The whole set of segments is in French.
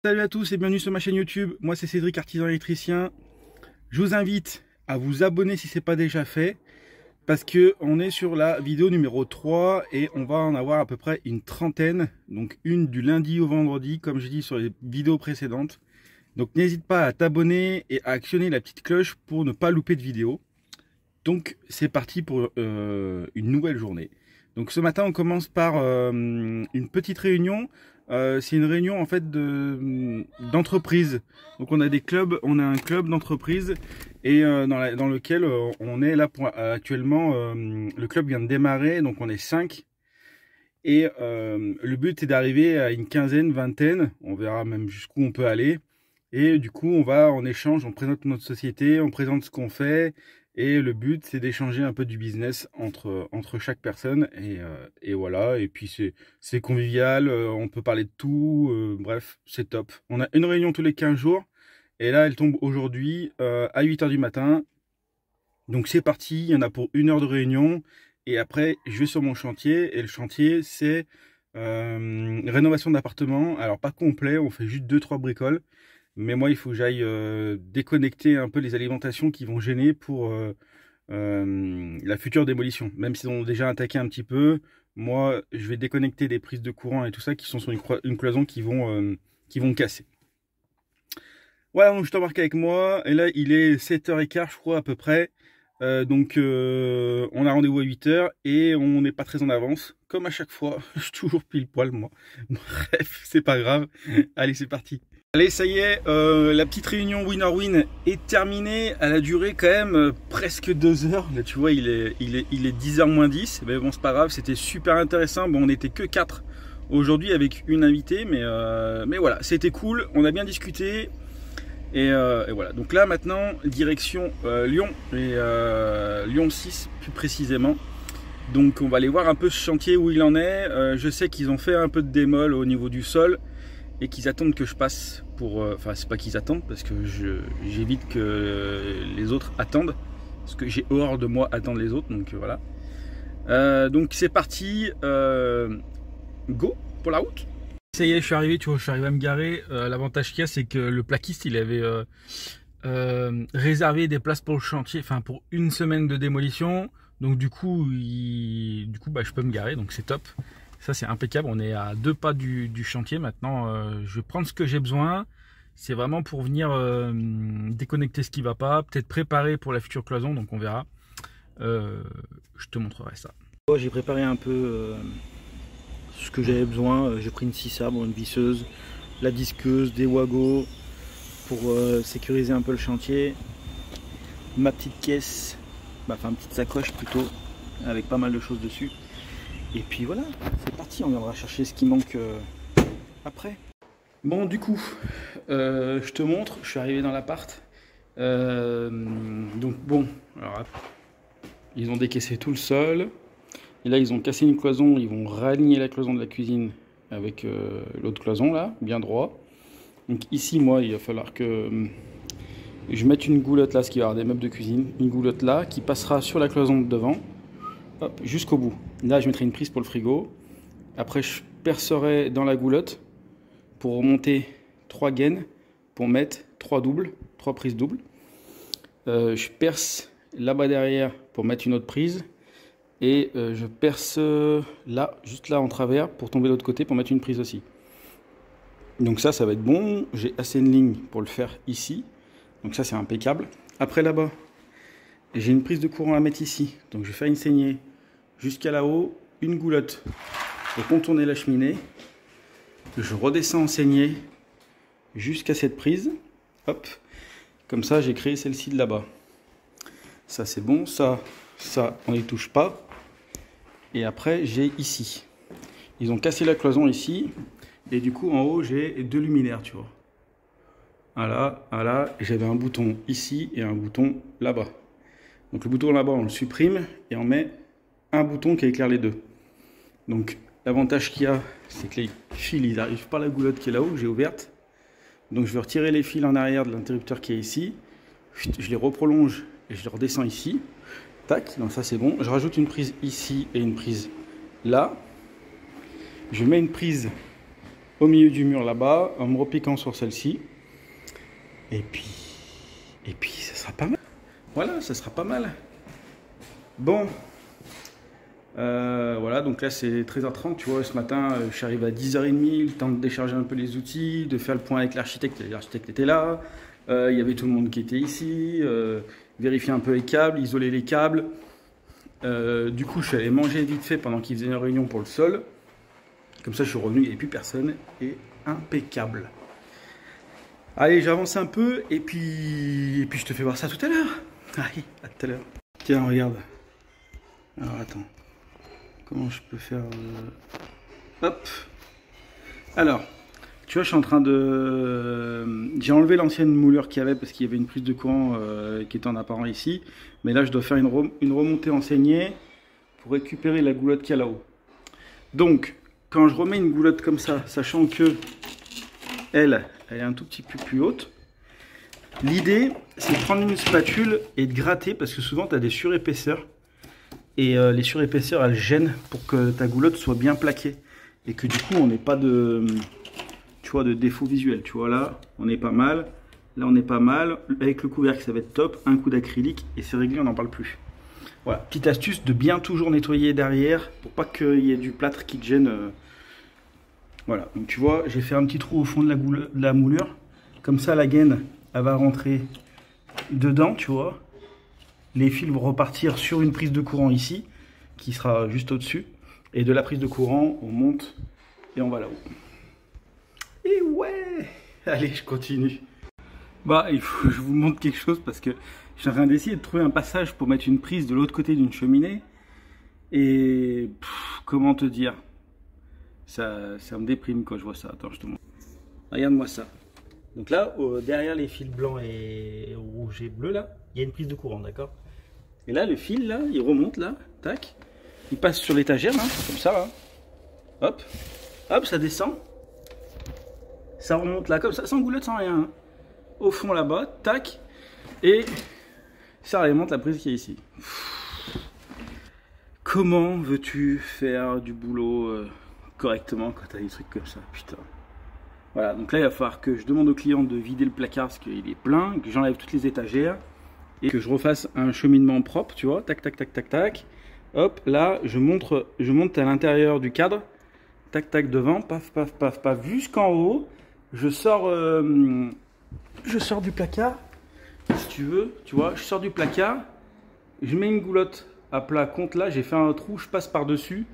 Salut à tous et bienvenue sur ma chaîne YouTube. Moi c'est Cédric, artisan électricien. Je vous invite à vous abonner si ce n'est pas déjà fait, parce que on est sur la vidéo numéro 3 et on va en avoir à peu près une trentaine, donc une du lundi au vendredi comme j'ai dit sur les vidéos précédentes. Donc n'hésite pas à t'abonner et à actionner la petite cloche pour ne pas louper de vidéo. Donc c'est parti pour une nouvelle journée. Donc ce matin on commence par une petite réunion. C'est une réunion en fait d'entreprise. Donc on a des clubs, on a un club d'entreprise et dans lequel on est là pour actuellement. Le club vient de démarrer, donc on est 5 et le but est d'arriver à une quinzaine, vingtaine. On verra même jusqu'où on peut aller. Et du coup on va en échange, on présente notre société, on présente ce qu'on fait. Et le but, c'est d'échanger un peu du business entre chaque personne. Et voilà, et puis c'est convivial, on peut parler de tout, bref, c'est top. On a une réunion tous les 15 jours, et là, elle tombe aujourd'hui à 8 h du matin. Donc c'est parti, il y en a pour 1 heure de réunion. Et après, je vais sur mon chantier, et le chantier, c'est rénovation d'appartement. Alors pas complet, on fait juste 2-3 bricoles. Mais moi, il faut que j'aille déconnecter un peu les alimentations qui vont gêner pour la future démolition. Même s'ils ont déjà attaqué un petit peu, moi, je vais déconnecter des prises de courant et tout ça qui sont sur une cloison qui vont casser. Voilà, donc je t'embarque avec moi. Et là, il est 7 h 15, je crois, à peu près. Donc, on a rendez-vous à 8 h et on n'est pas très en avance. Comme à chaque fois, je suis toujours pile poil, moi. Bref, c'est pas grave. Allez, c'est parti. Allez, ça y est, la petite réunion Win-or-Win est terminée. Elle a duré quand même presque 2 heures. Là, tu vois, il est 10 h moins 10. Mais bon, c'est pas grave, c'était super intéressant. Bon, on n'était que 4 aujourd'hui avec une invitée. Mais voilà, c'était cool. On a bien discuté. Et voilà. Donc là, maintenant, direction Lyon. Et Lyon 6, plus précisément. Donc, on va aller voir un peu ce chantier où il en est. Je sais qu'ils ont fait un peu de démol au niveau du sol. Et qu'ils attendent que je passe pour... Enfin, c'est pas qu'ils attendent, parce que j'évite que les autres attendent. Parce que j'ai horreur de moi attendre les autres, donc voilà. Donc c'est parti. Go pour la route. Ça y est, je suis arrivé, tu vois, je suis arrivé à me garer. L'avantage qu'il y a, c'est que le plaquiste, il avait réservé des places pour le chantier, enfin pour une semaine de démolition. Donc du coup, bah, je peux me garer, donc c'est top. Ça c'est impeccable, on est à 2 pas du chantier maintenant. Je vais prendre ce que j'ai besoin. C'est vraiment pour venir déconnecter ce qui va pas, peut-être préparer pour la future cloison, donc on verra. Je te montrerai ça. J'ai préparé un peu ce que j'avais besoin. J'ai pris une scie sabre, une visseuse, la disqueuse, des wagos pour sécuriser un peu le chantier. Ma petite caisse, enfin petite sacoche plutôt, avec pas mal de choses dessus. Et puis voilà, c'est parti, on viendra chercher ce qui manque après. Bon, du coup, je te montre, je suis arrivé dans l'appart. Donc bon, alors, ils ont décaissé tout le sol. Et là, ils ont cassé une cloison, ils vont réaligner la cloison de la cuisine avec l'autre cloison là, bien droit. Donc ici, moi, il va falloir que je mette une goulotte là, ce qui va y avoir des meubles de cuisine. Une goulotte là, qui passera sur la cloison de devant. Hop, jusqu'au bout. Là, je mettrai une prise pour le frigo. Après, je percerai dans la goulotte pour remonter 3 gaines pour mettre 3 doubles, 3 prises doubles. Je perce là-bas derrière pour mettre une autre prise. Et je perce là, juste là en travers pour tomber de l'autre côté pour mettre une prise aussi. Donc ça va être bon. J'ai assez de lignes pour le faire ici. Donc ça, c'est impeccable. Après, là-bas, j'ai une prise de courant à mettre ici. Donc je vais faire une saignée jusqu'à là-haut, une goulotte pour contourner la cheminée. Je redescends en saignée jusqu'à cette prise. Hop, comme ça j'ai créé celle-ci de là-bas. Ça c'est bon, ça on n'y touche pas. Et après j'ai ici. Ils ont cassé la cloison ici. Et du coup en haut j'ai 2 luminaires, tu vois. Voilà, j'avais un bouton ici et un bouton là-bas. Donc le bouton là-bas on le supprime et on met un bouton qui éclaire les deux. Donc l'avantage qu'il y a, c'est que les fils ils arrivent par la goulotte qui est là-haut, que j'ai ouverte. Donc je vais retirer les fils en arrière de l'interrupteur qui est ici. Je les reprolonge et je les redescends ici. Tac, donc ça c'est bon. Je rajoute une prise ici et une prise là. Je mets une prise au milieu du mur là-bas, en me repiquant sur celle-ci. Et puis ça sera pas mal. Voilà, ça sera pas mal. Bon. Voilà, donc là c'est 13h30, tu vois, ce matin je suis arrivé à 10h30, le temps de décharger un peu les outils, de faire le point avec l'architecte était là, il y avait tout le monde qui était ici, vérifier un peu les câbles, isoler les câbles. Du coup je suis allé manger vite fait pendant qu'ils faisaient une réunion pour le sol, comme ça je suis revenu, il n'y avait plus personne, et impeccable. Allez, j'avance un peu, et puis je te fais voir ça tout à l'heure. Allez, à tout à l'heure. Tiens, regarde. Alors attends. Comment je peux faire Hop. Alors, tu vois, je suis en train de... J'ai enlevé l'ancienne moulure qu'il y avait parce qu'il y avait une prise de courant qui était en apparent ici. Mais là, je dois faire une remontée en saignée pour récupérer la goulotte qu'il y a là-haut. Donc, quand je remets une goulotte comme ça, sachant que elle est un tout petit peu plus haute, l'idée, c'est de prendre une spatule et de gratter parce que souvent, tu as des surépaisseurs. Et les surépaisseurs, elles gênent pour que ta goulotte soit bien plaquée. Et que du coup, on n'ait pas de, tu vois, de défaut visuel. Tu vois, là, on est pas mal. Là, on est pas mal. Avec le couvercle, ça va être top. Un coup d'acrylique et c'est réglé, on n'en parle plus. Voilà, petite astuce de bien toujours nettoyer derrière pour pas qu'il y ait du plâtre qui te gêne. Voilà, donc tu vois, j'ai fait un petit trou au fond de la moulure. Comme ça, la gaine, elle va rentrer dedans, tu vois. Les fils vont repartir sur une prise de courant ici, qui sera juste au-dessus. Et de la prise de courant, on monte et on va là-haut. Et ouais! Allez, je continue. Bah, il faut que je vous montre quelque chose parce que je suis en train d'essayer de trouver un passage pour mettre une prise de l'autre côté d'une cheminée. Et comment te dire? Ça me déprime quand je vois ça. Attends, je te montre. Regarde-moi ça. Donc là, derrière les fils blancs et rouges et bleus, là, il y a une prise de courant, d'accord? Et là, le fil, là, il remonte, là, tac. Il passe sur l'étagère, là, comme ça, là. Hop, hop, ça descend. Ça remonte là, comme ça, sans goulotte, sans rien. Hein. Au fond, là-bas, tac. Et ça alimente la prise qui est ici. Comment veux-tu faire du boulot correctement quand tu as des trucs comme ça? Putain. Voilà, donc là, il va falloir que je demande au client de vider le placard parce qu'il est plein, que j'enlève toutes les étagères. Et que je refasse un cheminement propre, tu vois, tac, tac, tac, tac, tac. Hop, là, je monte à l'intérieur du cadre, tac, tac, devant, paf, paf, paf, paf, jusqu'en haut. Je sors du placard, si tu veux, tu vois, je sors du placard, je mets une goulotte à plat contre là, j'ai fait un trou, je passe par-dessus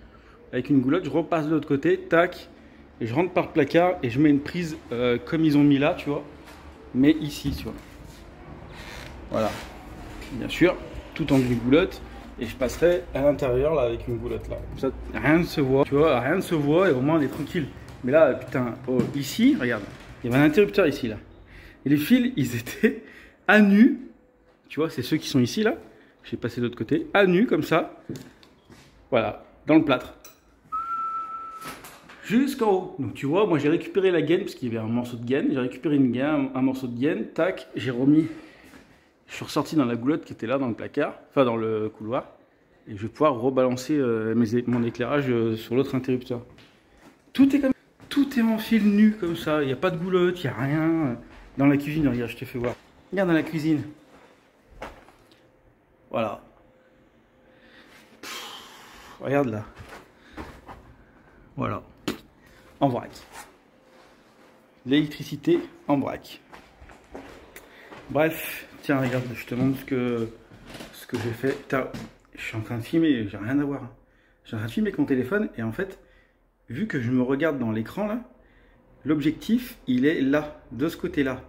avec une goulotte, je repasse de l'autre côté, tac, et je rentre par le placard et je mets une prise comme ils ont mis là, tu vois, mais ici, tu vois. Voilà. Bien sûr, tout en goulotte, et je passerai à l'intérieur là avec une goulotte là. Comme ça, rien ne se voit, tu vois, rien ne se voit et au moins on est tranquille. Mais là, putain, oh, ici, regarde, il y avait un interrupteur ici là. Et les fils, ils étaient à nu, tu vois, c'est ceux qui sont ici là. J'ai passé de l'autre côté, à nu comme ça. Voilà, dans le plâtre. Jusqu'en haut. Donc tu vois, moi j'ai récupéré la gaine parce qu'il y avait un morceau de gaine. J'ai récupéré une gaine, un morceau de gaine, tac, j'ai remis. Je suis ressorti dans la goulotte qui était là dans le placard, enfin dans le couloir, et je vais pouvoir rebalancer mon éclairage sur l'autre interrupteur. Tout est comme, tout est en fil nu comme ça, il n'y a pas de goulotte, il n'y a rien. Dans la cuisine, regarde, je te fais voir. Regarde dans la cuisine. Voilà. Regarde là. Voilà. En vrac. L'électricité en vrac. Bref. Tiens, regarde, je te montre ce que j'ai fait. Je suis en train de filmer, j'ai rien à voir. Je suis en train de filmer avec mon téléphone et en fait, vu que je me regarde dans l'écran là, l'objectif, il est là, de ce côté-là.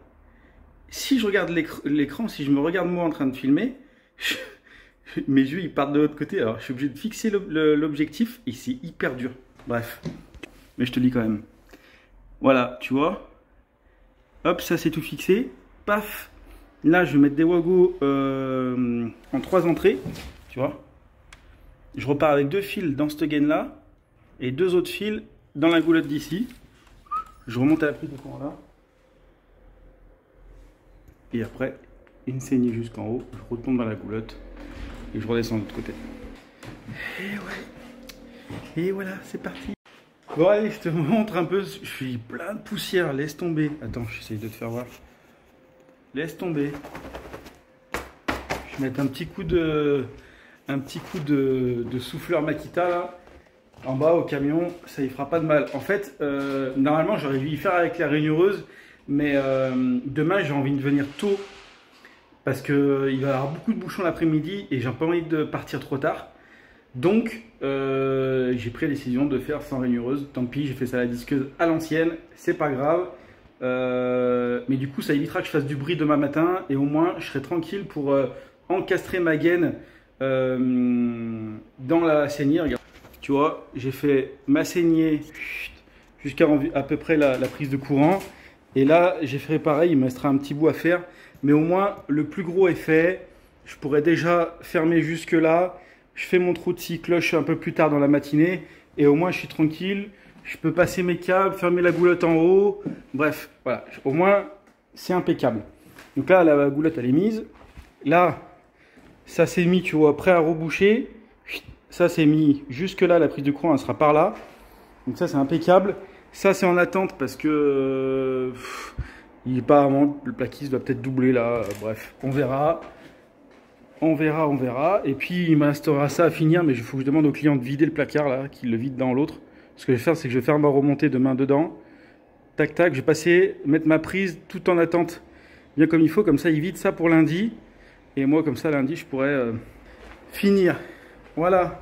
Si je regarde l'écran, si je me regarde moi en train de filmer, mes yeux ils partent de l'autre côté. Alors je suis obligé de fixer l'objectif et c'est hyper dur. Bref, mais je te le dis quand même. Voilà, tu vois. Hop, ça c'est tout fixé. Paf. Là, je vais mettre des wagos en 3 entrées, tu vois. Je repars avec 2 fils dans cette gaine là et 2 autres fils dans la goulotte d'ici. Je remonte à la prise de courant là. Et après, une saignée jusqu'en haut. Je retombe dans la goulotte et je redescends de l'autre côté. Et ouais. Et voilà, c'est parti. Bon allez, je te montre un peu. Je suis plein de poussière, laisse tomber. Attends, j'essaye de te faire voir. Laisse tomber. Je vais mettre un petit coup de souffleur Makita là, en bas au camion, ça y fera pas de mal. En fait, normalement j'aurais dû y faire avec la raigneuse, mais demain j'ai envie de venir tôt parce qu'il va y avoir beaucoup de bouchons l'après-midi et j'ai pas envie de partir trop tard. Donc j'ai pris la décision de faire sans raigneuse. Tant pis, j'ai fait ça à la disqueuse à l'ancienne, c'est pas grave. Mais du coup ça évitera que je fasse du bruit demain matin et au moins je serai tranquille pour encastrer ma gaine dans la saignée. Regarde. Tu vois, j'ai fait ma saignée jusqu'à à peu près la prise de courant. Et là, j'ai fait pareil, il me restera un petit bout à faire. Mais au moins, le plus gros est fait. Je pourrais déjà fermer jusque là. Je fais mon trou de scie cloche un peu plus tard dans la matinée. Et au moins, je suis tranquille. Je peux passer mes câbles, fermer la goulotte en haut. Bref, voilà. Au moins, c'est impeccable. Donc là, la goulotte, elle est mise. Là, ça s'est mis, tu vois, prêt à reboucher. Ça s'est mis jusque là, la prise de courant, elle sera par là. Donc ça, c'est impeccable. Ça, c'est en attente parce que il est pas vraiment, le plaquiste doit peut-être doubler là. Bref, on verra. On verra, on verra. Et puis, il me restera ça à finir, mais il faut que je demande au client de vider le placard là, qu'il le vide dans l'autre. Ce que je vais faire, c'est que je vais faire ma remontée de main dedans. Tac, tac, je vais passer, mettre ma prise tout en attente, bien comme il faut. Comme ça, il vide ça pour lundi. Et moi, comme ça, lundi, je pourrais finir. Voilà.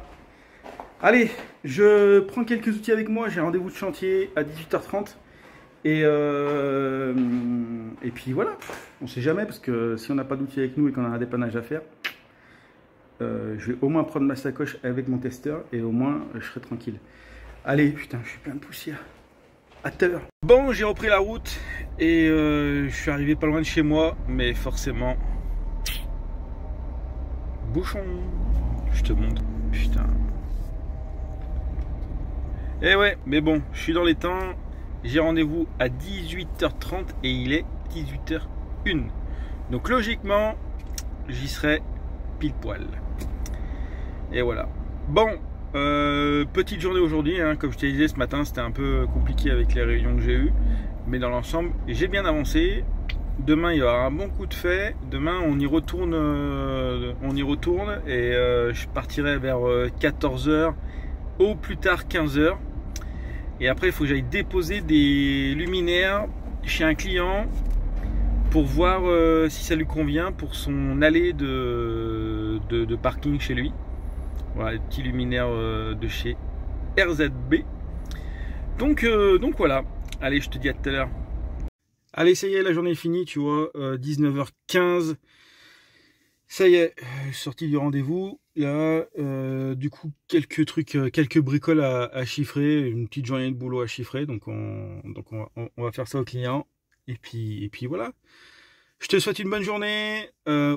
Allez, je prends quelques outils avec moi. J'ai rendez-vous de chantier à 18h30. Et puis voilà. On ne sait jamais, parce que si on n'a pas d'outils avec nous et qu'on a un dépannage à faire, je vais au moins prendre ma sacoche avec mon testeur. Et au moins, je serai tranquille. Allez, putain, je suis plein de poussière. À tout à l'heure. Bon, j'ai repris la route. Et je suis arrivé pas loin de chez moi. Mais forcément... bouchon, je te montre, putain. Eh ouais, mais bon, je suis dans les temps. J'ai rendez-vous à 18h30 et il est 18h01. Donc logiquement, j'y serai pile poil. Et voilà. Bon, petite journée aujourd'hui, hein, comme je te disais ce matin, c'était un peu compliqué avec les réunions que j'ai eues. Mais dans l'ensemble, j'ai bien avancé. Demain, il y aura un bon coup de fait. Demain, on y retourne et je partirai vers 14h, au plus tard 15h. Et après, il faut que j'aille déposer des luminaires chez un client pour voir si ça lui convient pour son allée de parking chez lui. Voilà, les petits luminaires de chez RZB. Donc voilà. Allez, je te dis à tout à l'heure. Allez, ça y est, la journée est finie, tu vois, 19h15. Ça y est, sorti du rendez-vous. Là, du coup, quelques trucs, quelques bricoles à chiffrer, une petite journée de boulot à chiffrer. Donc on va faire ça au client. Et puis voilà. Je te souhaite une bonne journée.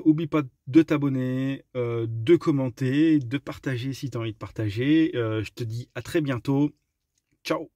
Oublie pas de t'abonner, de commenter, de partager si tu as envie de partager. Je te dis à très bientôt. Ciao.